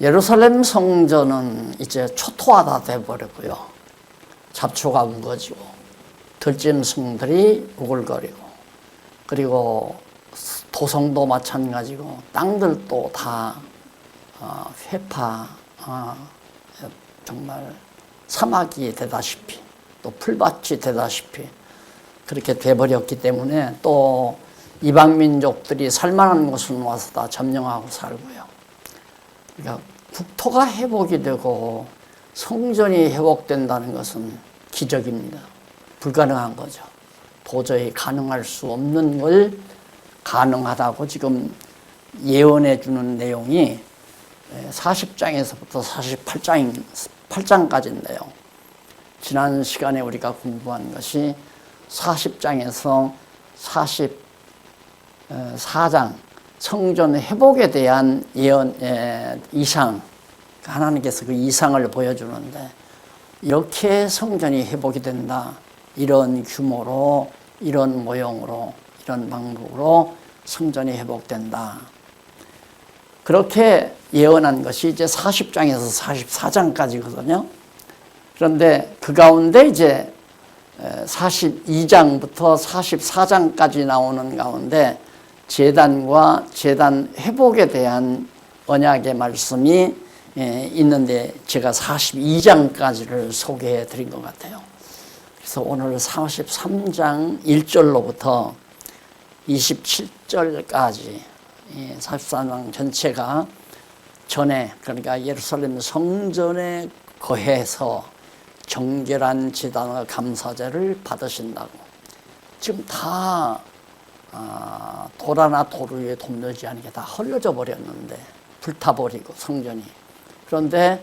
예루살렘 성전은 이제 초토화가 돼버리고요. 잡초가 우거지고 들짐승들이 우글거리고, 그리고 도성도 마찬가지고 땅들도 다 회파, 정말 사막이 되다시피 또 풀밭이 되다시피 그렇게 돼버렸기 때문에 또 이방민족들이 살만한 곳은 와서 다 점령하고 살고요. 그러니까 국토가 회복이 되고 성전이 회복된다는 것은 기적입니다. 불가능한 거죠. 도저히 가능할 수 없는 걸 가능하다고 지금 예언해 주는 내용이 40장에서부터 48장까지인데요. 지난 시간에 우리가 공부한 것이 40장에서 44장 성전 회복에 대한 예언, 이상, 하나님께서 그 이상을 보여주는데, 이렇게 성전이 회복이 된다, 이런 규모로, 이런 모형으로, 이런 방법으로 성전이 회복된다, 그렇게 예언한 것이 이제 40장에서 44장까지거든요. 그런데 그 가운데 이제 42장부터 44장까지 나오는 가운데 제단과 제단 회복에 대한 언약의 말씀이 있는데, 제가 42장까지를 소개해 드린 것 같아요. 그래서 오늘 43장 1절로부터 27절까지 43장 전체가 전에, 그러니까 예루살렘 성전에 거해서 정결한 제단과 감사제를 받으신다고, 지금 다 도라나 돌 위에 돕는지 아니게 다 헐려져 버렸는데, 불타버리고 성전이. 그런데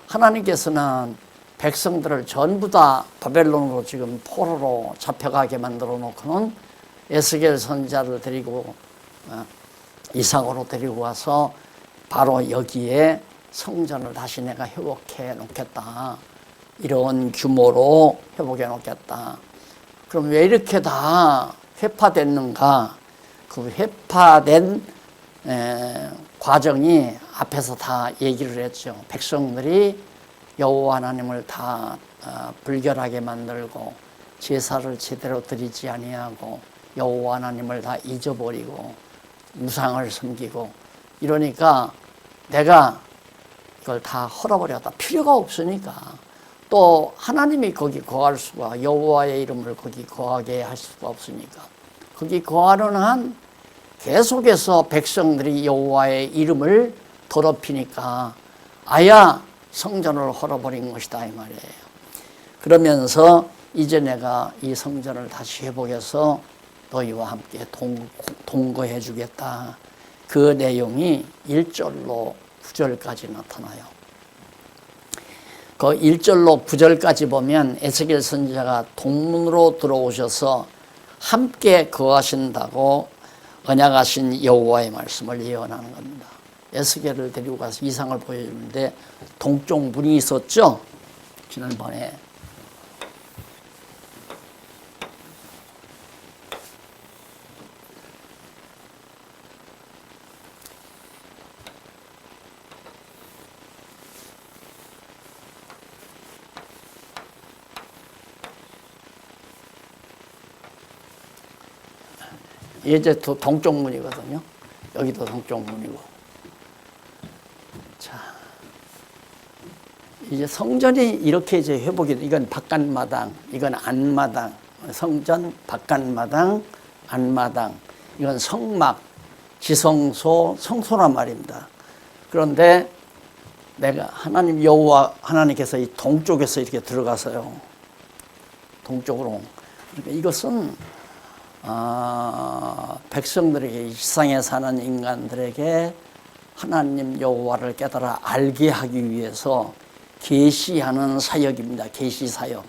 하나님께서는 백성들을 전부 다 바벨론으로 지금 포로로 잡혀가게 만들어 놓고는 에스겔 선지자를 데리고 이삭으로 데리고 와서 바로 여기에 성전을 다시 내가 회복해 놓겠다, 이런 규모로 회복해 놓겠다. 그럼 왜 이렇게 다 회파됐는가? 그 회파된 과정이 앞에서 다 얘기를 했죠. 백성들이 여호와 하나님을 다 불결하게 만들고 제사를 제대로 드리지 아니하고 여호와 하나님을 다 잊어버리고 우상을 섬기고 이러니까 내가 이걸 다 헐어버렸다. 필요가 없으니까. 또 하나님이 거기 거할 수가, 여호와의 이름을 거기 거하게 할 수가 없으니까, 거기 거하는 한 계속해서 백성들이 여호와의 이름을 더럽히니까 아야 성전을 헐어버린 것이다, 이 말이에요. 그러면서 이제 내가 이 성전을 다시 회복해서 너희와 함께 동거해 주겠다. 그 내용이 1절로 9절까지 나타나요. 그 1절로 9절까지 보면 에스겔 선지자가 동문으로 들어오셔서 함께 거하신다고 언약하신 여호와의 말씀을 예언하는 겁니다. 에스겔을 데리고 가서 이상을 보여주는데 동쪽 문이 있었죠? 지난번에. 이제 동쪽 문이거든요. 여기도 동쪽 문이고. 자, 이제 성전이 이렇게 이제 회복이, 이건 바깥마당, 이건 안마당, 성전 바깥마당, 안마당, 이건 성막, 지성소, 성소란 말입니다. 그런데 내가 하나님 여호와 하나님께서 이 동쪽에서 이렇게 들어가서요, 동쪽으로. 그러니까 이것은 백성들에게, 이 세상에 사는 인간들에게 하나님 여호와를 깨달아 알게 하기 위해서 계시하는 사역입니다. 계시 사역.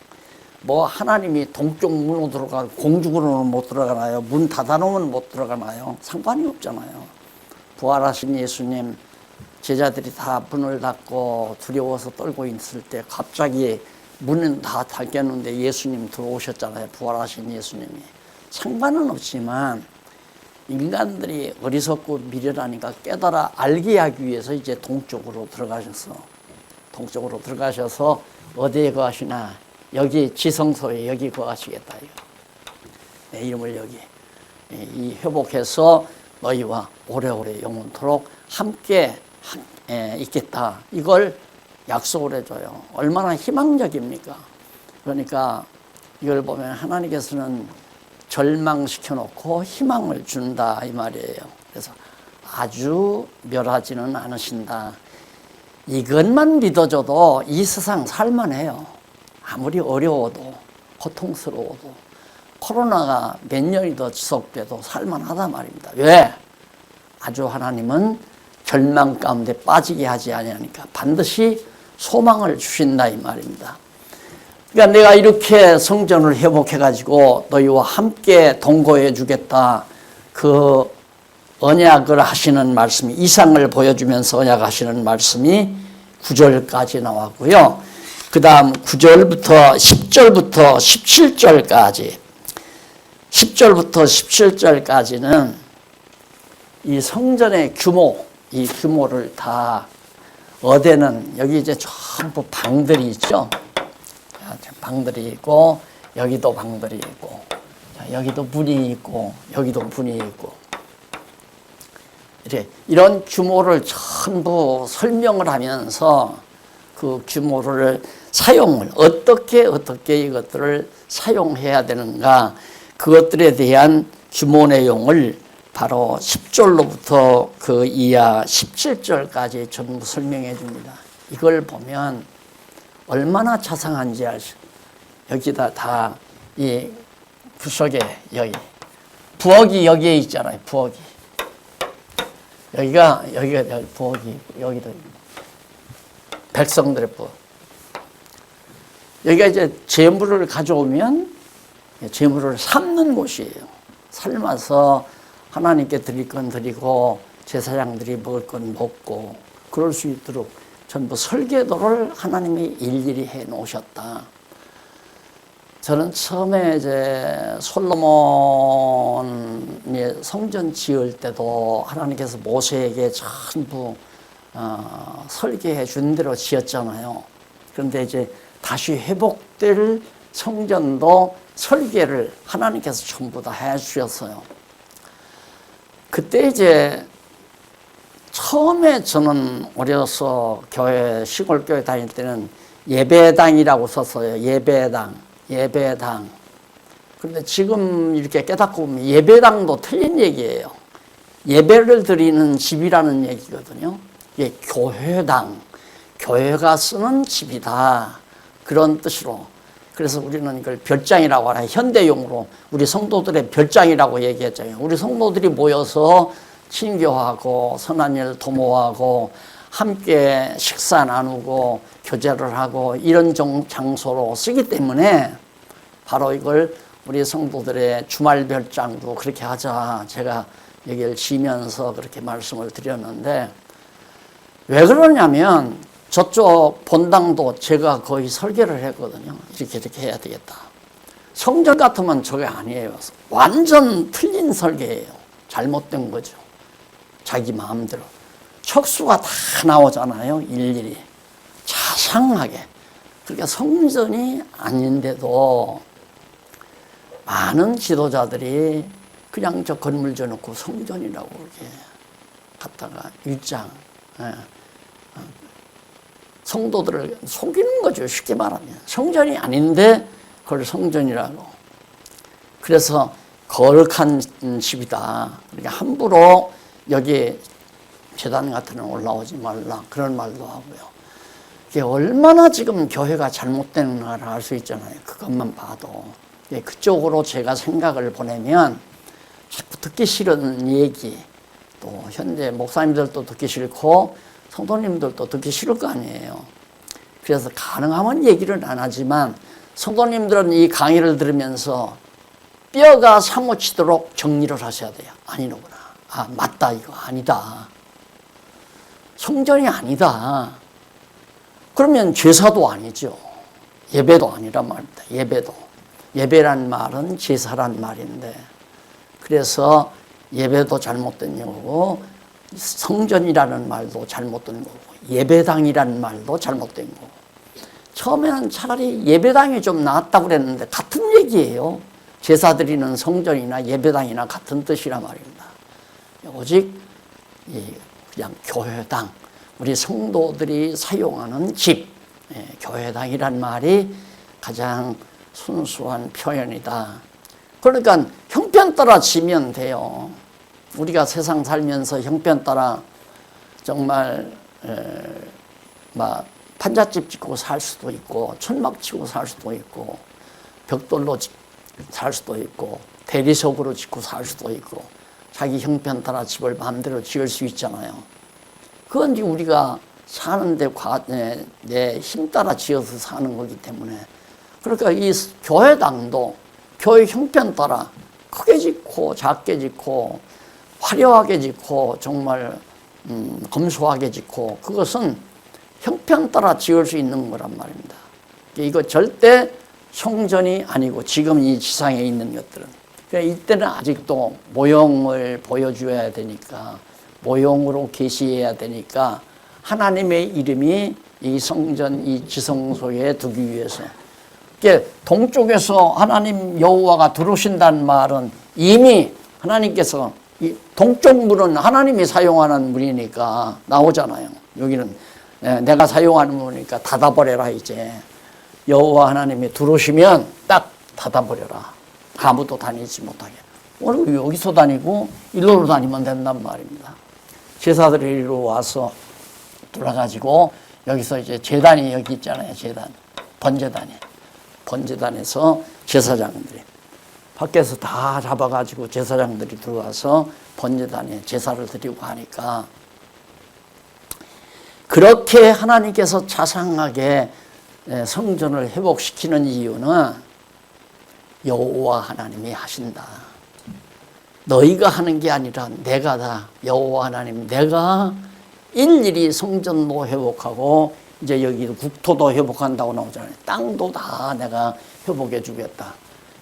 뭐 하나님이 동쪽 문으로 들어가고 공중으로는 못 들어가나요? 문 닫아놓으면 못 들어가나요? 상관이 없잖아요. 부활하신 예수님, 제자들이 다 문을 닫고 두려워서 떨고 있을 때 갑자기 문은 다 닫혔는데 예수님 들어오셨잖아요. 부활하신 예수님이. 상관은 없지만 인간들이 어리석고 미련하니까 깨달아 알게 하기 위해서 이제 동쪽으로 들어가셔서 어디에 거하시나? 여기 지성소에 여기 거하시겠다. 내 이름을 여기 이 회복해서 너희와 오래오래 영원토록 함께 있겠다. 이걸 약속을 해줘요. 얼마나 희망적입니까? 그러니까 이걸 보면 하나님께서는 절망시켜 놓고 희망을 준다 이 말이에요. 그래서 아주 멸하지는 않으신다. 이것만 믿어줘도 이 세상 살만해요. 아무리 어려워도 고통스러워도 코로나가 몇 년이 더 지속돼도 살만하다 말입니다. 왜? 아주 하나님은 절망 가운데 빠지게 하지 아니하니까 반드시 소망을 주신다 이 말입니다. 그러니까 내가 이렇게 성전을 회복해가지고 너희와 함께 동거해 주겠다. 그 언약을 하시는 말씀이 이상을 보여주면서 언약하시는 말씀이 9절까지 나왔고요. 그 다음 9절부터 10절부터 17절까지 10절부터 17절까지는 이 성전의 규모, 이 규모를 다 어데는 여기 이제 전부 방들이 있죠. 방들이 있고 여기도 방들이 있고 여기도 문이 있고 여기도 문이 있고 이런 규모를 전부 설명을 하면서 그 규모를 사용을 어떻게 이것들을 사용해야 되는가 그것들에 대한 규모 내용을 바로 10절로부터 그 이하 17절까지 전부 설명해 줍니다. 이걸 보면 얼마나 자상한지 알죠. 여기다 다 이 구석에 여기 부엌이 여기에 있잖아요. 부엌이 여기가 부엌이 여기도 백성들의 부엌. 여기가 이제 제물을 가져오면 제물을 삶는 곳이에요. 삶아서 하나님께 드릴 건 드리고 제사장들이 먹을 건 먹고 그럴 수 있도록 전부 설계도를 하나님이 일일이 해 놓으셨다. 저는 처음에 이제 솔로몬이 성전 지을 때도 하나님께서 모세에게 전부 설계해 준 대로 지었잖아요. 그런데 이제 다시 회복될 성전도 설계를 하나님께서 전부 다 해 주셨어요. 그때 이제 처음에 저는 어려서 교회 시골 교회 다닐 때는 예배당이라고 썼어요. 예배당. 그런데 지금 이렇게 깨닫고 보면 예배당도 틀린 얘기예요. 예배를 드리는 집이라는 얘기거든요. 이게 교회당, 교회가 쓰는 집이다. 그런 뜻으로. 그래서 우리는 이걸 별장이라고 하나 현대용으로 우리 성도들의 별장이라고 얘기했잖아요. 우리 성도들이 모여서 친교하고 선한 일 도모하고 함께 식사 나누고 교제를 하고 이런 장소로 쓰기 때문에 바로 이걸 우리 성도들의 주말 별장도 그렇게 하자 제가 여기를 지면서 그렇게 말씀을 드렸는데 왜 그러냐면 저쪽 본당도 제가 거의 설계를 했거든요. 이렇게 해야 되겠다. 성전 같으면 저게 아니에요. 완전 틀린 설계예요. 잘못된 거죠. 자기 마음대로. 척수가 다 나오잖아요. 일일이. 자상하게. 그러니까 성전이 아닌데도 많은 지도자들이 그냥 저 건물 져놓고 성전이라고 이렇게 갖다가 윗장, 성도들을 속이는 거죠. 쉽게 말하면. 성전이 아닌데 그걸 성전이라고. 그래서 거룩한 집이다. 그러니까 함부로 여기 제단 같은 데 올라오지 말라. 그런 말도 하고요. 이게 얼마나 지금 교회가 잘못되는가를 알 수 있잖아요. 그것만 봐도. 그쪽으로 제가 생각을 보내면 자꾸 듣기 싫은 얘기, 또 현재 목사님들도 듣기 싫고 성도님들도 듣기 싫을 거 아니에요. 그래서 가능하면 얘기를 안 하지만 성도님들은 이 강의를 들으면서 뼈가 사무치도록 정리를 하셔야 돼요. 아니로구나. 아, 맞다. 이거 아니다. 성전이 아니다. 그러면 제사도 아니죠. 예배도 아니란 말입니다. 예배도. 예배란 말은 제사란 말인데 그래서 예배도 잘못된 거고 성전이라는 말도 잘못된 거고 예배당이라는 말도 잘못된 거고 처음에는 차라리 예배당이 좀 나았다고 그랬는데 같은 얘기예요. 제사 드리는 성전이나 예배당이나 같은 뜻이란 말입니다. 오직 그냥 교회당, 우리 성도들이 사용하는 집, 교회당이란 말이 가장 순수한 표현이다. 그러니까 형편 따라 지면 돼요. 우리가 세상 살면서 형편 따라 정말 막 판잣집 짓고 살 수도 있고 천막 치고 살 수도 있고 벽돌로 살 수도 있고 대리석으로 짓고 살 수도 있고 자기 형편 따라 집을 마음대로 지을 수 있잖아요. 그건 이제 우리가 사는데 내 힘 따라 지어서 사는 거기 때문에 그러니까 이 교회당도 교회 형편 따라 크게 짓고 작게 짓고 화려하게 짓고 정말 검소하게 짓고 그것은 형편 따라 지을 수 있는 거란 말입니다. 이거 절대 성전이 아니고 지금 이 지상에 있는 것들은 그러니까 이때는 아직도 모형을 보여줘야 되니까 모형으로 계시해야 되니까 하나님의 이름이 이 성전 이 지성소에 두기 위해서 동쪽에서 하나님 여호와가 들어오신다는 말은 이미 하나님께서 이 동쪽 문은 하나님이 사용하는 문이니까 나오잖아요. 여기는 내가 사용하는 문이니까 닫아버려라. 이제 여호와 하나님이 들어오시면 딱 닫아버려라. 아무도 다니지 못하게. 오늘 여기서 다니고 일로로 다니면 된단 말입니다. 제사들이 일로 와서 돌아가지고 여기서 이제 제단이 여기 있잖아요. 제단 번제단에서 제사장들이 밖에서 다 잡아가지고 제사장들이 들어와서 번제단에 제사를 드리고 하니까 그렇게 하나님께서 자상하게 성전을 회복시키는 이유는 여호와 하나님이 하신다. 너희가 하는 게 아니라 내가 다 여호와 하나님 내가 일일이 성전도 회복하고 이제 여기 국토도 회복한다고 나오잖아요. 땅도 다 내가 회복해 주겠다.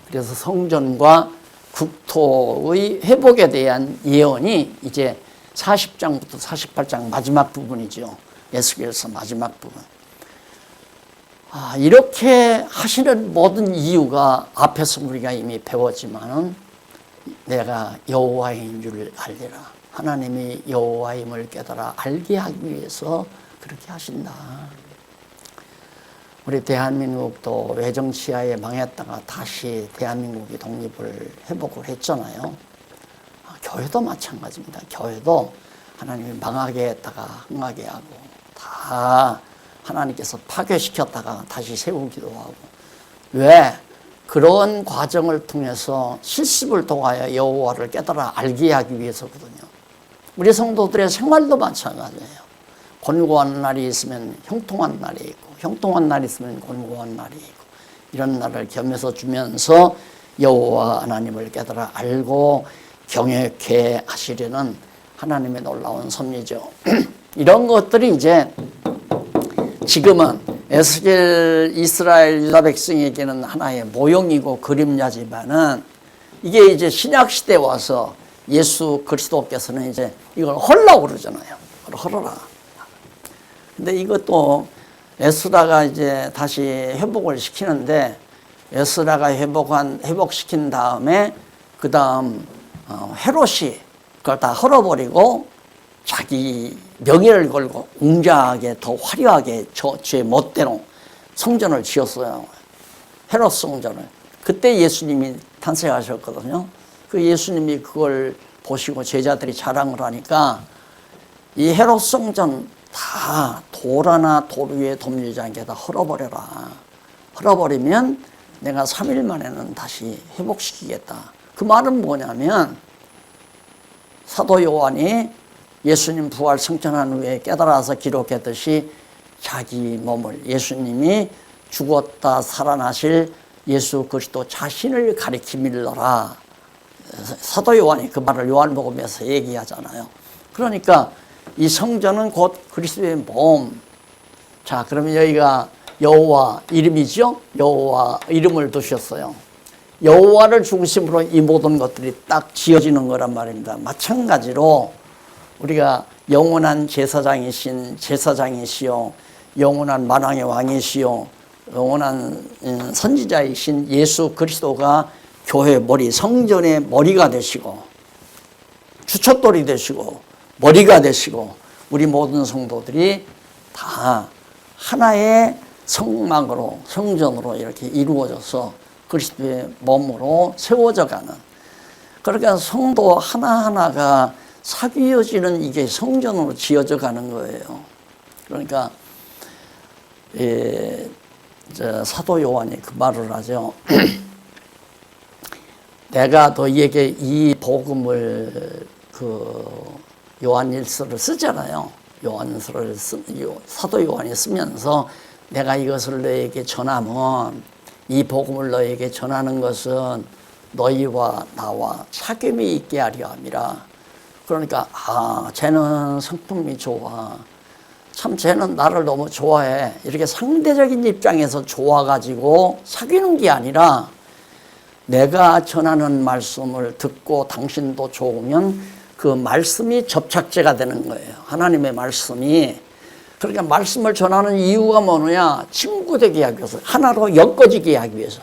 그래서 성전과 국토의 회복에 대한 예언이 이제 40장부터 48장 마지막 부분이죠. 에스겔서 마지막 부분. 이렇게 하시는 모든 이유가 앞에서 우리가 이미 배웠지만은 내가 여호와인 줄 알리라. 하나님이 여호와임을 깨달아 알게 하기 위해서 그렇게 하신다. 우리 대한민국도 외정치하에 망했다가 다시 대한민국이 독립을 회복을 했잖아요. 교회도 마찬가지입니다. 교회도 하나님이 망하게 했다가 흥하게 하고 다 하나님께서 파괴시켰다가 다시 세우기도 하고 왜? 그런 과정을 통해서 실습을 통하여 여호와를 깨달아 알게 하기 위해서거든요. 우리 성도들의 생활도 마찬가지예요. 곤고한 날이 있으면 형통한 날이 있고 형통한 날이 있으면 곤고한 날이 있고 이런 날을 겸해서 주면서 여호와 하나님을 깨달아 알고 경외케 하시려는 하나님의 놀라운 섭리죠. 이런 것들이 이제 지금은 에스겔 이스라엘 유다 백성에게는 하나의 모형이고 그림자지만은 이게 이제 신약 시대에 와서 예수 그리스도께서는 이제 이걸 헐라고 그러잖아요. 헐어라. 근데 이것도 에스라가 이제 다시 회복을 시키는데 에스라가 회복시킨 다음에 그 다음 헤롯이 그걸 다 헐어버리고 자기 명예를 걸고 웅장하게 더 화려하게 제 멋대로 성전을 지었어요. 헤롯 성전을. 그때 예수님이 탄생하셨거든요. 그 예수님이 그걸 보시고 제자들이 자랑을 하니까 이 헤롯 성전 다 돌 하나 돌 위에 덮이지 않게 다 헐어버려라. 헐어버리면 내가 3일 만에는 다시 회복시키겠다. 그 말은 뭐냐면 사도 요한이 예수님 부활 승천한 후에 깨달아서 기록했듯이 자기 몸을 예수님이 죽었다 살아나실 예수 그리스도 자신을 가리킴일러라. 사도 요한이 그 말을 요한복음에서 얘기하잖아요. 그러니까 이 성전은 곧 그리스도의 몸. 자, 그러면 여기가 여호와 이름이죠? 여호와 이름을 두셨어요. 여호와를 중심으로 이 모든 것들이 딱 지어지는 거란 말입니다. 마찬가지로 우리가 영원한 제사장이시요 영원한 만왕의 왕이시요 영원한 선지자이신 예수 그리스도가 교회 머리, 성전의 머리가 되시고 주춧돌이 되시고 머리가 되시고 우리 모든 성도들이 다 하나의 성막으로 성전으로 이렇게 이루어져서 그리스도의 몸으로 세워져 가는, 그러니까 성도 하나하나가 사귀어지는 이게 성전으로 지어져 가는 거예요. 그러니까 사도 요한이 그 말을 하죠. 내가 너희에게 이 복음을 요한일서를 쓰잖아요. 요한일서를 사도 요한이 쓰면서 내가 이것을 너희에게 전하면, 이 복음을 너희에게 전하는 것은 너희와 나와 사귐이 있게 하려 함이라. 그러니까 쟤는 성품이 좋아, 참 쟤는 나를 너무 좋아해, 이렇게 상대적인 입장에서 좋아가지고 사귀는 게 아니라 내가 전하는 말씀을 듣고 당신도 좋으면 그 말씀이 접착제가 되는 거예요. 하나님의 말씀이. 그러니까 말씀을 전하는 이유가 뭐냐? 친구 되게 하기 위해서, 하나로 엮어지게 하기 위해서.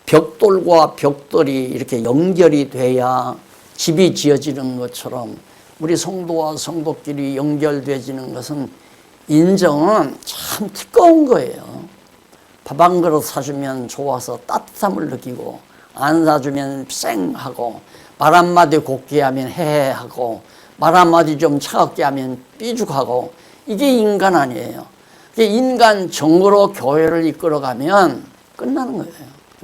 벽돌과 벽돌이 이렇게 연결이 돼야 집이 지어지는 것처럼 우리 성도와 성도끼리 연결되어지는 것은, 인정은 참 뜨거운 거예요. 밥 한 그릇 사주면 좋아서 따뜻함을 느끼고, 안 사주면 쌩하고, 말 한마디 곱게 하면 해하고, 말 한마디 좀 차갑게 하면 삐죽하고, 이게 인간 아니에요. 이게 인간 정으로 교회를 이끌어가면 끝나는 거예요.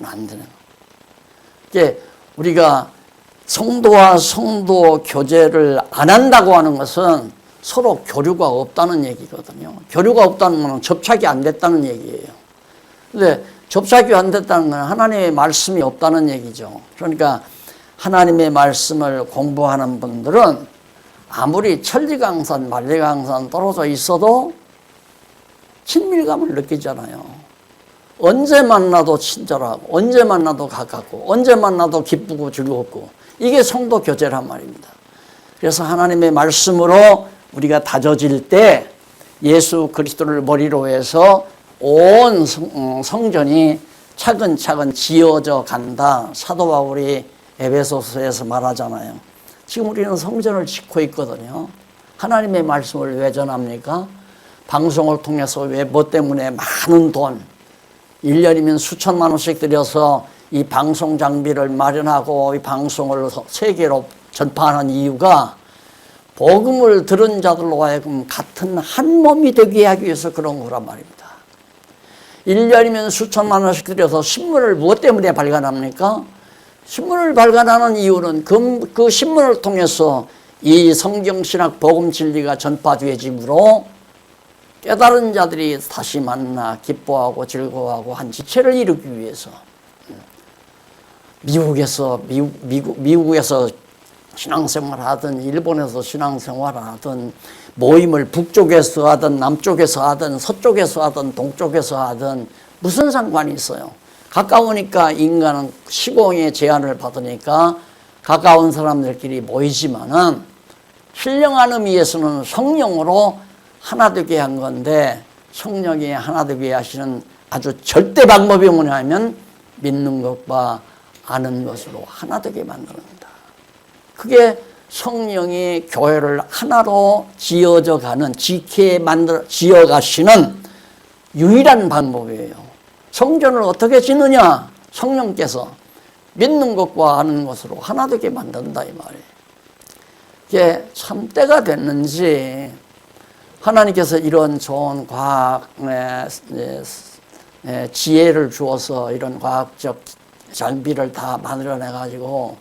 안 되는 거예요. 이게 우리가 성도와 성도 교제를 안 한다고 하는 것은 서로 교류가 없다는 얘기거든요. 교류가 없다는 것은 접착이 안 됐다는 얘기예요. 근데 접착이 안 됐다는 건 하나님의 말씀이 없다는 얘기죠. 그러니까 하나님의 말씀을 공부하는 분들은 아무리 천리강산, 만리강산 떨어져 있어도 친밀감을 느끼잖아요. 언제 만나도 친절하고, 언제 만나도 가깝고, 언제 만나도 기쁘고 즐겁고, 이게 성도 교제란 말입니다. 그래서 하나님의 말씀으로 우리가 다져질 때 예수 그리스도를 머리로 해서 온 성전이 차근차근 지어져 간다. 사도 바울이 에베소서에서 말하잖아요. 지금 우리는 성전을 짓고 있거든요. 하나님의 말씀을 왜 전합니까? 방송을 통해서 왜 뭐 때문에 많은 돈, 1년이면 수천만 원씩 들여서 이 방송 장비를 마련하고 이 방송을 세계로 전파하는 이유가 복음을 들은 자들로 하여금 같은 한 몸이 되게 하기 위해서 그런 거란 말입니다. 1년이면 수천만 원씩 들여서 신문을 무엇 때문에 발간합니까? 신문을 발간하는 이유는 그 신문을 통해서 이 성경신학 복음 진리가 전파되어지므로 깨달은 자들이 다시 만나 기뻐하고 즐거워하고 한 지체를 이루기 위해서. 미국에서 신앙생활 하든 일본에서 신앙생활 하든 모임을 북쪽에서 하든 남쪽에서 하든 서쪽에서 하든 동쪽에서 하든 무슨 상관이 있어요? 가까우니까 인간은 시공의 제한을 받으니까 가까운 사람들끼리 모이지만은 신령한 의미에서는 성령으로 하나 되게 한 건데, 성령이 하나 되게 하시는 아주 절대 방법이 뭐냐면 믿는 것과 아는 것으로 하나 되게 만듭니다. 그게 성령이 교회를 하나로 지어져 가는, 지어가시는 유일한 방법이에요. 성전을 어떻게 짓느냐? 성령께서 믿는 것과 아는 것으로 하나 되게 만든다 이 말이에요. 이게 참 때가 됐는지 하나님께서 이런 좋은 과학 지혜를 주어서 이런 과학적 장비를 다 만들어내가지고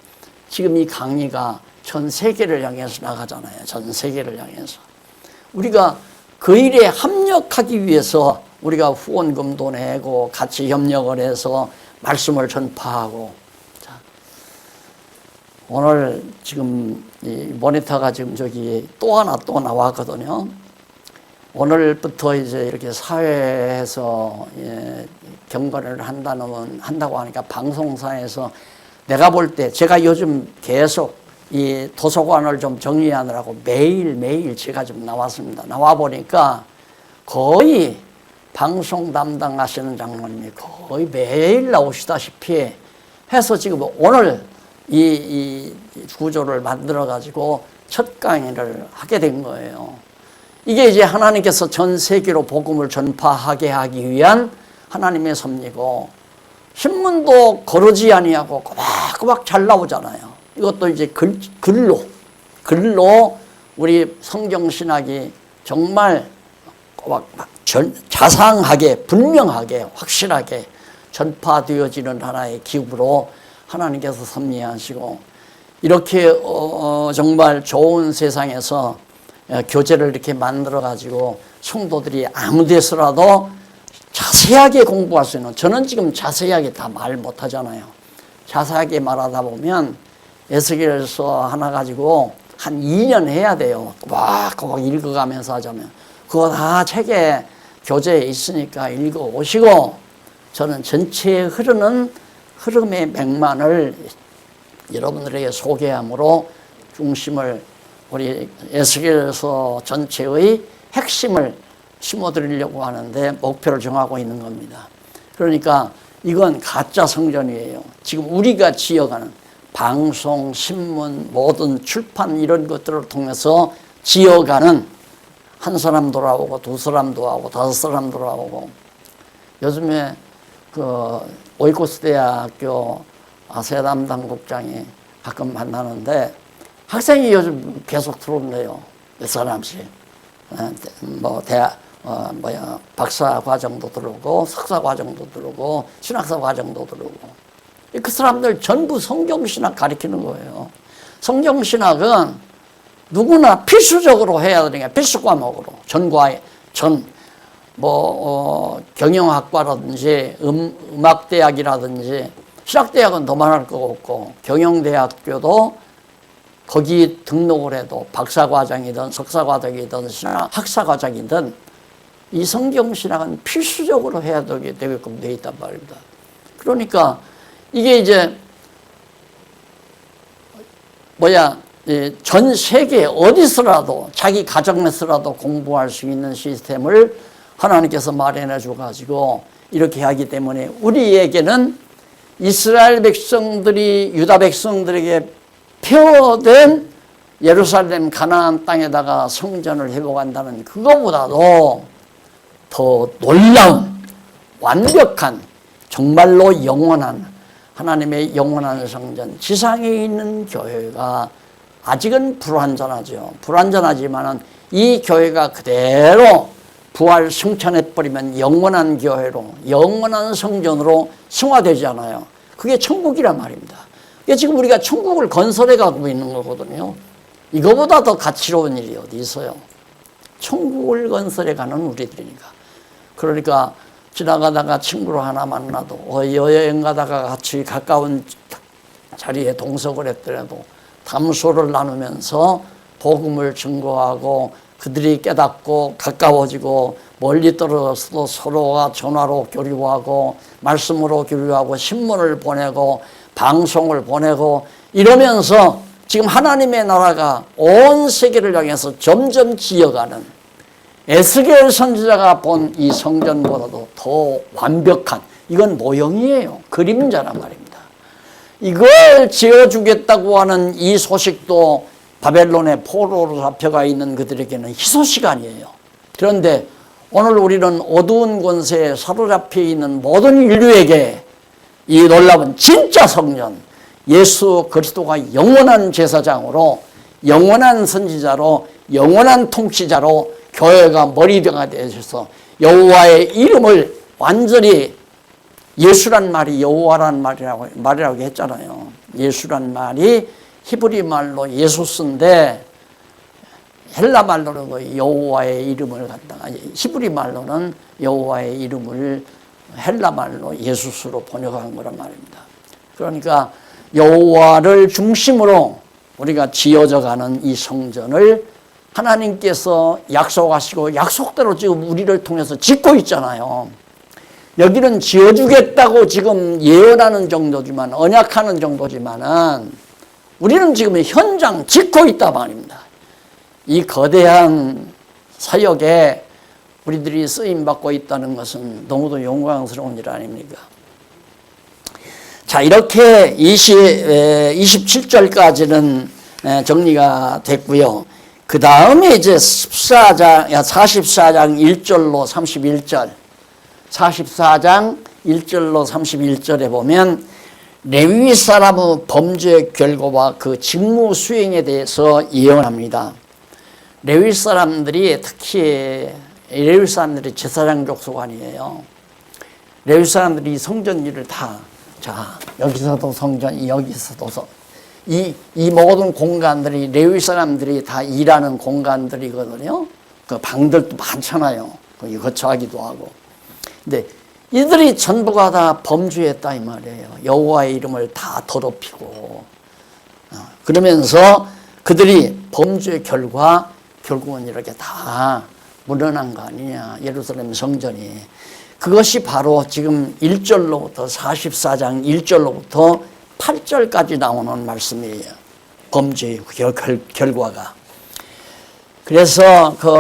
지금 이 강의가 전 세계를 향해서 나가잖아요. 전 세계를 향해서. 우리가 그 일에 합력하기 위해서 우리가 후원금도 내고 같이 협력을 해서 말씀을 전파하고. 자, 오늘 지금 이 모니터가 지금 저기 또 하나 또 나왔거든요. 오늘부터 이제 이렇게 사회에서 경건을 한다고 하니까 방송사에서 내가 볼 때 제가 요즘 계속 이 도서관을 좀 정리하느라고 매일매일 제가 좀 나왔습니다. 나와 보니까 거의 방송 담당하시는 장로님이 거의 매일 나오시다시피 해서 지금 오늘 이 구조를 만들어 가지고 첫 강의를 하게 된 거예요. 이게 이제 하나님께서 전 세계로 복음을 전파하게 하기 위한 하나님의 섭리고, 신문도 거르지 아니하고 꼬박꼬박 잘 나오잖아요. 이것도 이제 글로 우리 성경신학이 정말 자상하게, 분명하게, 확실하게 전파되어지는 하나의 기구로 하나님께서 섭리하시고, 이렇게 정말 좋은 세상에서 교재를 이렇게 만들어 가지고 성도들이 아무 데서라도 자세하게 공부할 수 있는, 저는 지금 자세하게 다 말 못하잖아요. 자세하게 말하다 보면 에스겔서 하나 가지고 한 2년 해야 돼요. 꼬박꼬박 읽어가면서 하자면. 그거 다 책에 교재에 있으니까 읽어오시고, 저는 전체에 흐르는 흐름의 맥만을 여러분들에게 소개함으로 중심을, 우리 에스겔서 전체의 핵심을 심어드리려고 하는데 목표를 정하고 있는 겁니다. 그러니까 이건 가짜 성전이에요. 지금 우리가 지어가는 방송, 신문, 모든 출판 이런 것들을 통해서 지어가는, 한 사람 돌아오고 두 사람 돌아오고 다섯 사람 돌아오고, 요즘에 그 오이코스 대학교 아세 담당국장이 가끔 만나는데 학생이 요즘 계속 들어온대요. 몇 사람씩. 박사 과정도 들어오고 석사 과정도 들어오고 신학사 과정도 들어오고, 그 사람들 전부 성경신학 가르치는 거예요. 성경신학은 누구나 필수적으로 해야 되니까 필수 과목으로 경영학과라든지 음악대학이라든지, 신학대학은 더 말할 거 없고, 경영대학교도 거기 등록을 해도 박사과정이든 석사과정이든 학사과정이든 이 성경신학은 필수적으로 해야 되게끔 되어 있단 말입니다. 그러니까 이게 이제 전 세계 어디서라도 자기 가정에서라도 공부할 수 있는 시스템을 하나님께서 마련해 줘가지고 이렇게 하기 때문에, 우리에게는 이스라엘 백성들이 유다 백성들에게 표된 예루살렘 가나안 땅에다가 성전을 회복한다는 그거보다도 더 놀라운, 완벽한, 정말로 영원한 하나님의 영원한 성전, 지상에 있는 교회가 아직은 불완전하죠. 불완전하지만은 이 교회가 그대로 부활 승천해버리면 영원한 교회로, 영원한 성전으로 승화되잖아요. 그게 천국이란 말입니다. 지금 우리가 천국을 건설해 가고 있는 거거든요. 이거보다 더 가치로운 일이 어디 있어요? 천국을 건설해 가는 우리들이니까. 그러니까 지나가다가 친구를 하나 만나도, 여행 가다가 같이 가까운 자리에 동석을 했더라도 담소를 나누면서 복음을 증거하고, 그들이 깨닫고 가까워지고, 멀리 떨어져서도 서로가 전화로 교류하고 말씀으로 교류하고 신문을 보내고 방송을 보내고 이러면서 지금 하나님의 나라가 온 세계를 향해서 점점 지어가는, 에스겔 선지자가 본 이 성전보다도 더 완벽한, 이건 모형이에요. 그림자란 말입니다. 이걸 지어주겠다고 하는 이 소식도 바벨론의 포로로 잡혀가 있는 그들에게는 희소식 아니에요. 그런데 오늘 우리는 어두운 권세에 사로잡혀 있는 모든 인류에게 이 놀라운 진짜 성전, 예수 그리스도가 영원한 제사장으로, 영원한 선지자로, 영원한 통치자로 교회가 머리대가 되셔서 여호와의 이름을 완전히, 예수란 말이 여호와란 말이라고 했잖아요. 예수란 말이 히브리 말로 예수스인데 헬라 말로는 여호와의 이름을 갖다가, 히브리 말로는 여호와의 이름을 헬라 말로 예수스로 번역한 거란 말입니다. 그러니까 여호와를 중심으로 우리가 지어져 가는 이 성전을 하나님께서 약속하시고 약속대로 지금 우리를 통해서 짓고 있잖아요. 여기는 지어주겠다고 지금 예언하는 정도지만, 언약하는 정도지만은 우리는 지금 현장 짓고 있단 말입니다. 이 거대한 사역에 우리들이 쓰임받고 있다는 것은 너무도 영광스러운 일 아닙니까? 자, 이렇게 27절까지는 정리가 됐고요. 그 다음에 이제 44장 1절로 31절, 44장 1절로 31절에 보면 레위 사람의 범죄의 결과와 그 직무 수행에 대해서 예언합니다. 레위 사람들이 특히 레위 사람들이 제사장 족속아니에요. 레위 사람들이 성전 일을 다, 자, 여기서도 성전, 여기서도 이 모든 공간들이 레위 사람들이 다 일하는 공간들이거든요. 그 방들도 많잖아요. 거기 거처하기도 하고. 근데 이들이 전부가 다 범죄했다 이 말이에요. 여호와의 이름을 다 더럽히고 그러면서 그들이 범죄의 결과 결국은 이렇게 다 무너난 거 아니냐. 예루살렘 성전이. 그것이 바로 지금 1절로부터 44장 1절로부터 8절까지 나오는 말씀이에요. 범죄의 결과가. 그래서 그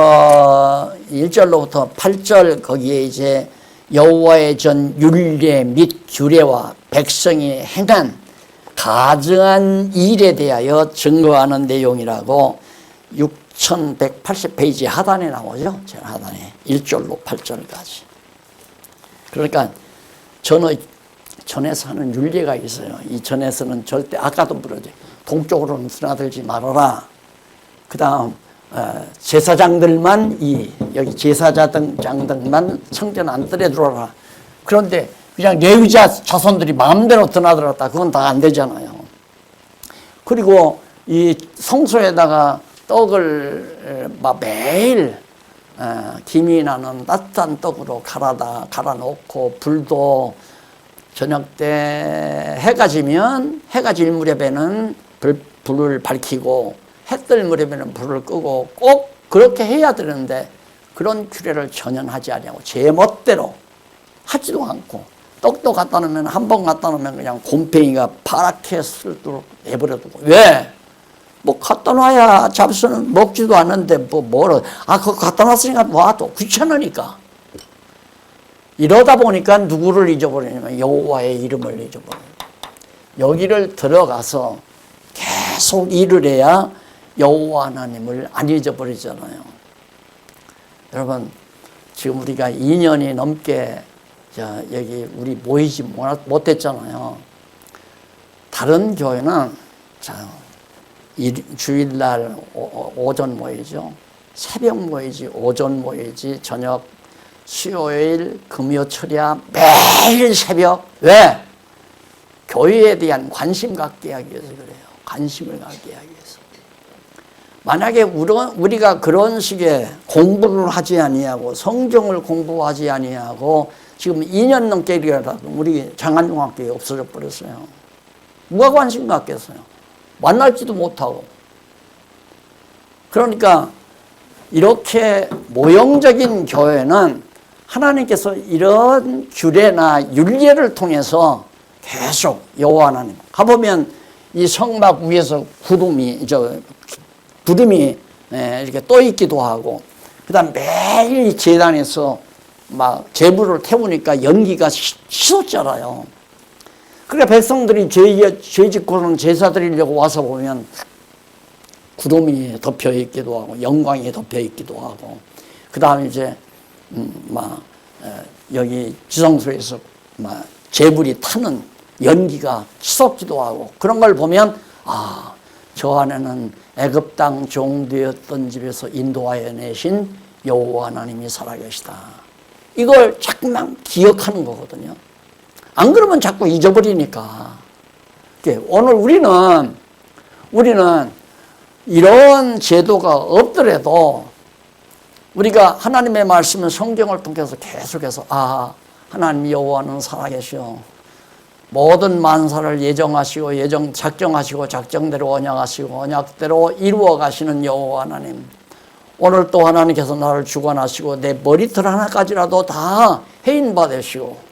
1절로부터 8절 거기에 이제 여호와의 전 율례 및 규례와 백성이 행한 가증한 일에 대하여 증거하는 내용이라고 6180페이지 하단에 나오죠. 제 하단에 1절로 8절까지. 그러니까 전에서 하는 율례가 있어요. 이 전에서는 절대, 아까도 부르죠. 동쪽으로는 드나들지 말아라. 그 다음 제사장들만 여기 제사장들만 성전 안뜰에 들어라. 그런데 그냥 레위자 자손들이 마음대로 드나들었다. 그건 다 안 되잖아요. 그리고 이 성소에다가 떡을 막 매일 김이 나는 따뜻한 떡으로 갈아 놓고 불도 저녁 때 해가 지면 해가 질 무렵에는 불을 밝히고 해 뜰 무렵에는 불을 끄고 꼭 그렇게 해야 되는데 그런 규례를 전혀 하지 아니하고 제 멋대로 하지도 않고 떡도 갖다 놓으면 한 번 갖다 놓으면 그냥 곰팡이가 파랗게 쓸도록 내버려두고 왜? 뭐 갖다 놔야 잡수는 먹지도 않는데 그거 갖다 놨으니까 놔도 귀찮으니까. 이러다 보니까 누구를 잊어버리냐면 여호와의 이름을 잊어버려요. 여기를 들어가서 계속 일을 해야 여호와 하나님을 안 잊어버리잖아요. 여러분 지금 우리가 2년이 넘게 여기 우리 모이지 못했잖아요. 다른 교회는 주일날 오전 모이죠. 새벽 모이지, 오전 모이지, 저녁, 수요일, 금요, 철야 매일 새벽. 왜? 교회에 대한 관심 갖게 하기 위해서 그래요. 관심을 갖게 하기 위해서. 만약에 우리가 그런 식의 공부를 하지 아니하고 성경을 공부하지 아니하고 지금 2년 넘게 우리 장안중학교에 없어져 버렸어요. 누가 관심 갖겠어요? 만날지도 못하고. 그러니까 이렇게 모형적인 교회는 하나님께서 이런 규례나 율례를 통해서 계속 여호와 하나님 가보면 이 성막 위에서 구름이 이렇게 떠 있기도 하고 그다음 매일 제단에서 막 제물을 태우니까 연기가 씻었잖아요. 그러니까 백성들이 죄 짓고는 제사 드리려고 와서 보면 구름이 덮여 있기도 하고 영광이 덮여 있기도 하고 그 다음에 이제 여기 지성소에서 제물이 타는 연기가 씻었기도 하고 그런 걸 보면 저 안에는 애굽 땅 종되었던 집에서 인도하여 내신 여호와 하나님이 살아계시다. 이걸 자꾸만 기억하는 거거든요. 안 그러면 자꾸 잊어버리니까. 오늘 우리는 이런 제도가 없더라도 우리가 하나님의 말씀을 성경을 통해서 계속해서 하나님 여호와는 살아계시오. 모든 만사를 작정하시고 작정대로 언약하시고 언약대로 이루어 가시는 여호와 하나님. 오늘 또 하나님께서 나를 주관하시고 내 머리털 하나까지라도 다 해인받으시고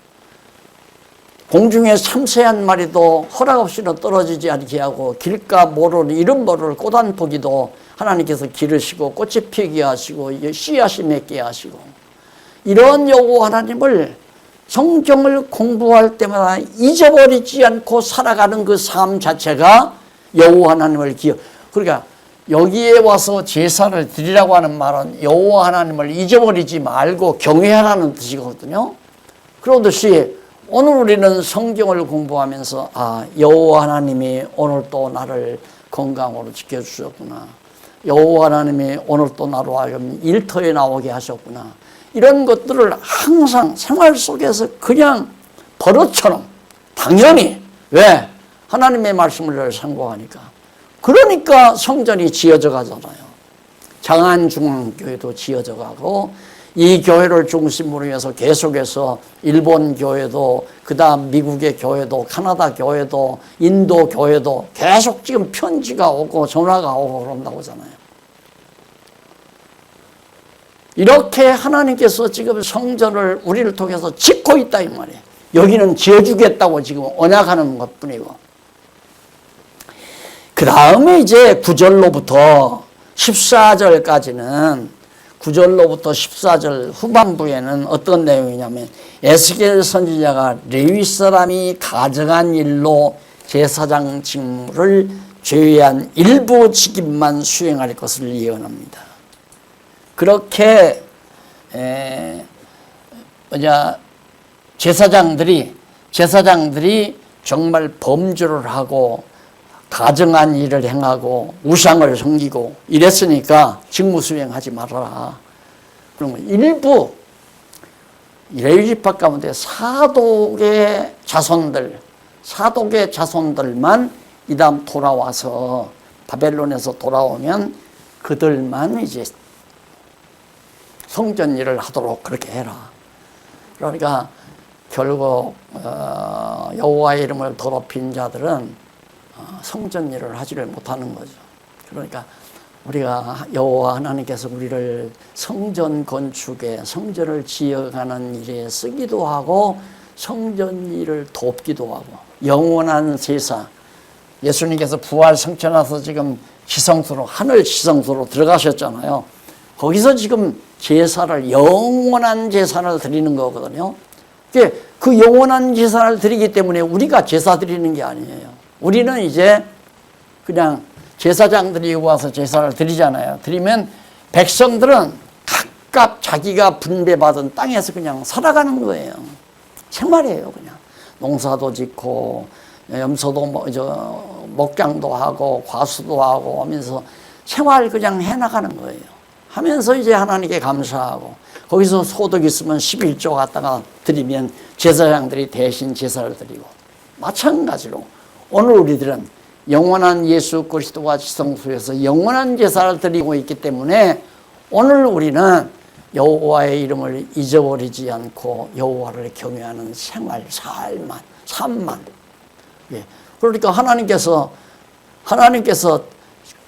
공중에 참새 한 마리도 허락 없이는 떨어지지 않게 하고 길가 모를 이른 모를 꽃 한 포기도 하나님께서 기르시고 꽃이 피게 하시고 씨앗이 맺게 하시고 이런 여호와 하나님을 성경을 공부할 때마다 잊어버리지 않고 살아가는 그 삶 자체가 여호와 하나님을 그러니까 여기에 와서 제사를 드리라고 하는 말은 여호와 하나님을 잊어버리지 말고 경외하라는 뜻이거든요. 그러듯이 오늘 우리는 성경을 공부하면서 여호와 하나님이 오늘 또 나를 건강으로 지켜주셨구나. 여호와 하나님이 오늘 또 나로 하여금 일터에 나오게 하셨구나. 이런 것들을 항상 생활 속에서 그냥 버릇처럼 당연히 왜? 하나님의 말씀을 상고하니까. 그러니까 성전이 지어져 가잖아요. 장안중앙교회도 지어져 가고 이 교회를 중심으로 해서 계속해서 일본 교회도 그다음 미국의 교회도 카나다 교회도 인도 교회도 계속 지금 편지가 오고 전화가 오고 그런다고 하잖아요. 이렇게 하나님께서 지금 성전을 우리를 통해서 짓고 있다 이 말이에요. 여기는 지어주겠다고 지금 언약하는 것뿐이고 그 다음에 이제 9절로부터 14절까지는 9절로부터 14절 후반부에는 어떤 내용이냐면 에스겔 선지자가 레위 사람이 가정한 일로 제사장 직무를 제외한 일부 직임만 수행할 것을 예언합니다. 그렇게 제사장들이 정말 범죄를 하고 가정한 일을 행하고 우상을 섬기고 이랬으니까 직무 수행하지 말아라. 그러면 일부 레위지파 가운데 사독의 자손들만 이 다음 돌아와서 바벨론에서 돌아오면 그들만 이제 성전 일을 하도록 그렇게 해라. 그러니까 결국 여호와의 이름을 더럽힌 자들은 성전 일을 하지를 못하는 거죠. 그러니까 우리가 여호와 하나님께서 우리를 성전 건축에 성전을 지어가는 일에 쓰기도 하고 성전 일을 돕기도 하고 영원한 제사 예수님께서 부활 성천하서 지금 지성소로 하늘 지성소로 들어가셨잖아요. 거기서 지금 제사를 영원한 제사를 드리는 거거든요. 그 영원한 제사를 드리기 때문에 우리가 제사 드리는 게 아니에요. 우리는 이제 그냥 제사장들이 와서 제사를 드리잖아요. 드리면 백성들은 각각 자기가 분배받은 땅에서 그냥 살아가는 거예요. 생활이에요, 그냥. 농사도 짓고, 염소도 목장도 하고, 과수도 하고 하면서 생활 그냥 해나가는 거예요. 하면서 이제 하나님께 감사하고, 거기서 소득 있으면 11조 갖다가 드리면 제사장들이 대신 제사를 드리고, 마찬가지로 오늘 우리들은 영원한 예수 그리스도와 지성소에서 영원한 제사를 드리고 있기 때문에 오늘 우리는 여호와의 이름을 잊어버리지 않고 여호와를 경외하는 생활, 삶만. 그러니까 하나님께서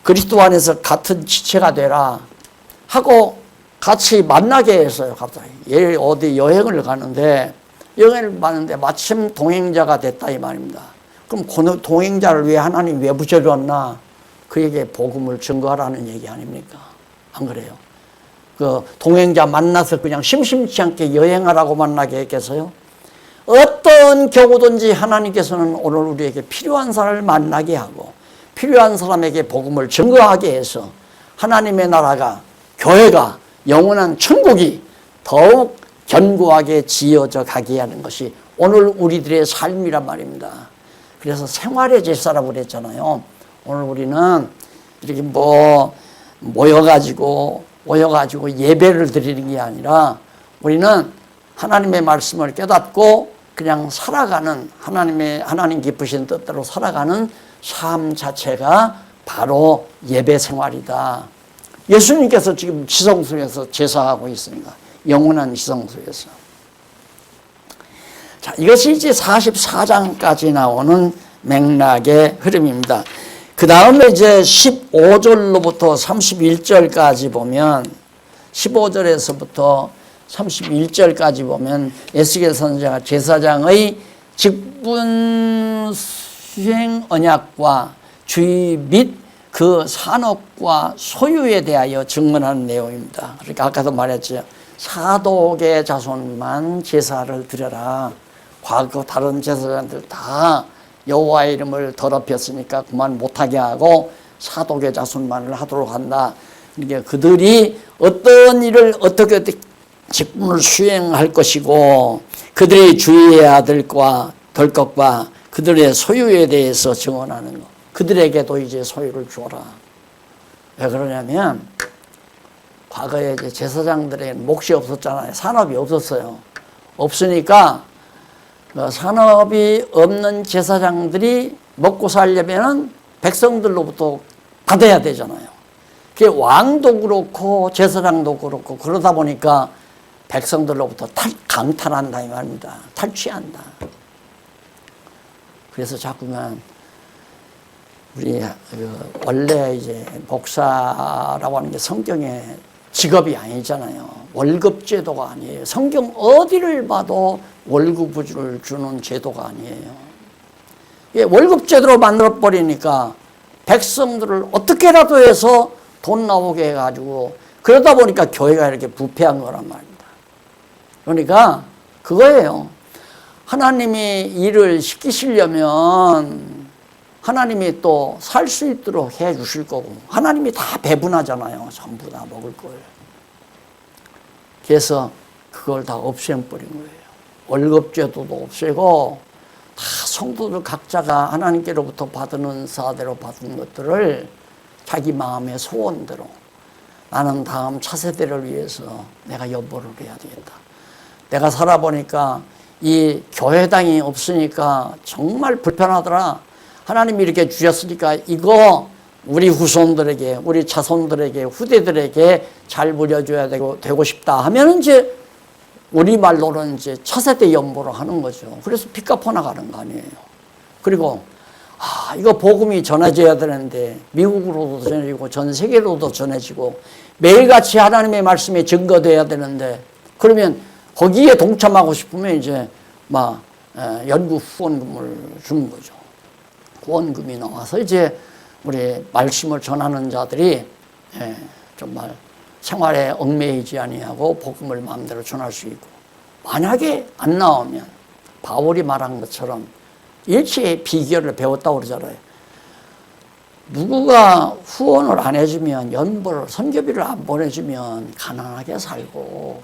그리스도 안에서 같은 지체가 되라 하고 같이 만나게 했어요. 갑자기 어디 여행을 가는데 마침 동행자가 됐다 이 말입니다. 그럼 그 동행자를 왜 하나님 왜 붙여줬나? 그에게 복음을 증거하라는 얘기 아닙니까? 안 그래요? 그 동행자 만나서 그냥 심심치 않게 여행하라고 만나게 했겠어요? 어떤 경우든지 하나님께서는 오늘 우리에게 필요한 사람을 만나게 하고 필요한 사람에게 복음을 증거하게 해서 하나님의 나라가 교회가 영원한 천국이 더욱 견고하게 지어져 가게 하는 것이 오늘 우리들의 삶이란 말입니다. 그래서 생활의 제사라고 그랬잖아요. 오늘 우리는 이렇게 모여가지고 예배를 드리는 게 아니라 우리는 하나님의 말씀을 깨닫고 그냥 살아가는 하나님 기쁘신 뜻대로 살아가는 삶 자체가 바로 예배 생활이다. 예수님께서 지금 지성소에서 제사하고 있습니다. 영원한 지성소에서. 자, 이것이 이제 44장까지 나오는 맥락의 흐름입니다. 그 다음에 이제 15절로부터 31절까지 보면 15절에서부터 31절까지 보면 에스겔 선지자가 제사장의 직분 수행 언약과 주의 및 그 산업과 소유에 대하여 증언하는 내용입니다. 그러니까 아까도 말했죠. 사독의 자손만 제사를 드려라. 과거 다른 제사장들 다 여호와의 이름을 더럽혔으니까 그만 못하게 하고 사독의 자손만을 하도록 한다. 그러니까 그들이 어떤 일을 어떻게 직분을 수행할 것이고 그들이 주의해야 될 것과 그들의 소유에 대해서 증언하는 것. 그들에게도 이제 소유를 주어라. 왜 그러냐면 과거에 이제 제사장들의 몫이 없었잖아요. 산업이 없었어요. 없으니까 산업이 없는 제사장들이 먹고 살려면은 백성들로부터 받아야 되잖아요. 그게 왕도 그렇고 제사장도 그렇고 그러다 보니까 백성들로부터 강탈한다 이 말입니다. 탈취한다. 그래서 자꾸만 우리 원래 이제 목사라고 하는 게 성경에 직업이 아니잖아요. 월급 제도가 아니에요. 성경 어디를 봐도 월급을 주는 제도가 아니에요. 월급 제도로 만들어 버리니까 백성들을 어떻게라도 해서 돈 나오게 해가지고 그러다 보니까 교회가 이렇게 부패한 거란 말입니다. 그러니까 그거예요. 하나님이 일을 시키시려면 하나님이 또 살 수 있도록 해 주실 거고 하나님이 다 배분하잖아요. 전부 다 먹을 걸. 그래서 그걸 다 없애버린 거예요. 월급제도도 없애고 다 성도들 각자가 하나님께로부터 받은 은사대로 받은 것들을 자기 마음의 소원대로 나는 다음 차세대를 위해서 내가 연보를 해야 되겠다. 내가 살아보니까 이 교회당이 없으니까 정말 불편하더라. 하나님이 이렇게 주셨으니까 이거 우리 후손들에게 우리 자손들에게 후대들에게 잘 물려줘야 되고 싶다 하면 이제 우리말로는 이제 차세대 연보를 하는 거죠. 그래서 빚 갚아 나가는 거 아니에요. 그리고 이거 복음이 전해져야 되는데 미국으로도 전해지고 전 세계로도 전해지고 매일같이 하나님의 말씀이 증거돼야 되는데 그러면 거기에 동참하고 싶으면 이제 막 연구 후원금을 주는 거죠. 후원금이 나와서 이제 우리 말씀을 전하는 자들이 정말 생활에 얽매이지 아니하고 복음을 마음대로 전할 수 있고 만약에 안 나오면 바울이 말한 것처럼 일체의 비결을 배웠다고 그러잖아요. 누구가 후원을 안 해주면 연보를 선교비를 안 보내주면 가난하게 살고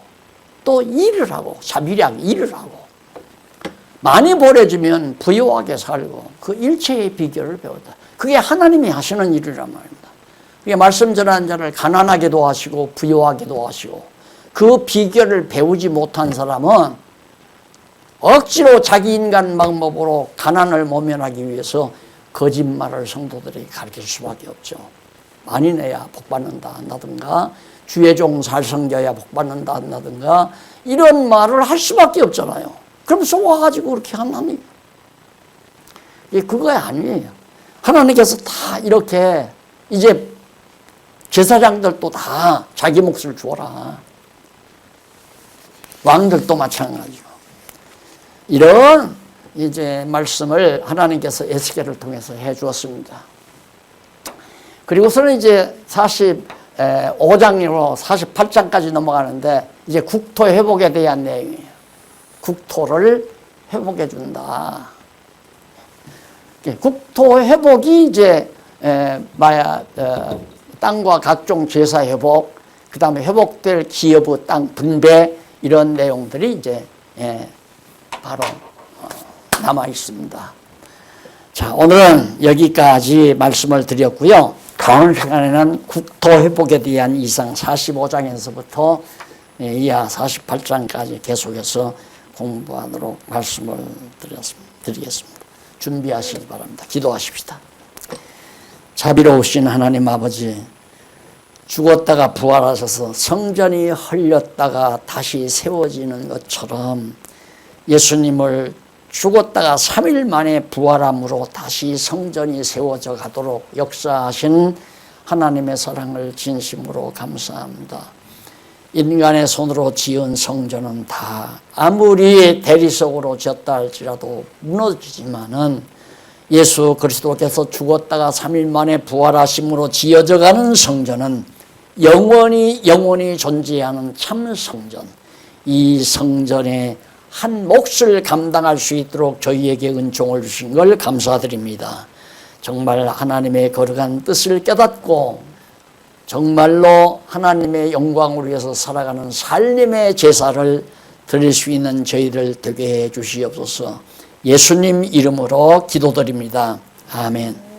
또 일을 하고 자비하게 일을 하고 많이 보내주면 부유하게 살고 그 일체의 비결을 배웠다. 그게 하나님이 하시는 일이란 말입니다. 그게 말씀 전하는 자를 가난하게도 하시고 부유하게도 하시고 그 비결을 배우지 못한 사람은 억지로 자기 인간 방법으로 가난을 모면하기 위해서 거짓말을 성도들이 가르칠 수밖에 없죠. 많이 내야 복 받는다 한다든가 주의 종 잘 섬겨야 복 받는다 한다든가 이런 말을 할 수밖에 없잖아요. 그러면서 와가지고 그렇게 하나님 그거 아니에요. 하나님께서 다 이렇게 이제 제사장들도 다 자기 몫을 주어라. 왕들도 마찬가지고 이런 이제 말씀을 하나님께서 에스겔을 통해서 해 주었습니다. 그리고서는 이제 45장으로 48장까지 넘어가는데 이제 국토 회복에 대한 내용이에요. 국토를 회복해 준다. 국토 회복이 이제 땅과 각종 제사 회복, 그 다음에 회복될 기업의 땅 분배 이런 내용들이 이제 바로 남아 있습니다. 자, 오늘은 여기까지 말씀을 드렸고요. 다음 시간에는 국토 회복에 대한 이상 45장에서부터 이하 48장까지 계속해서 공부하도록 말씀을 드리겠습니다. 준비하시기 바랍니다. 기도하십시다. 자비로우신 하나님 아버지, 죽었다가 부활하셔서 성전이 헐렸다가 다시 세워지는 것처럼 예수님을 죽었다가 3일 만에 부활함으로 다시 성전이 세워져 가도록 역사하신 하나님의 사랑을 진심으로 감사합니다. 인간의 손으로 지은 성전은 다 아무리 대리석으로 지었다 할지라도 무너지지만은 예수 그리스도께서 죽었다가 3일 만에 부활하심으로 지어져 가는 성전은 영원히 존재하는 참 성전, 이 성전의 한 몫을 감당할 수 있도록 저희에게 은총을 주신 걸 감사드립니다. 정말 하나님의 거룩한 뜻을 깨닫고 정말로 하나님의 영광을 위해서 살아가는 살림의 제사를 드릴 수 있는 저희를 되게 해 주시옵소서. 예수님 이름으로 기도드립니다. 아멘.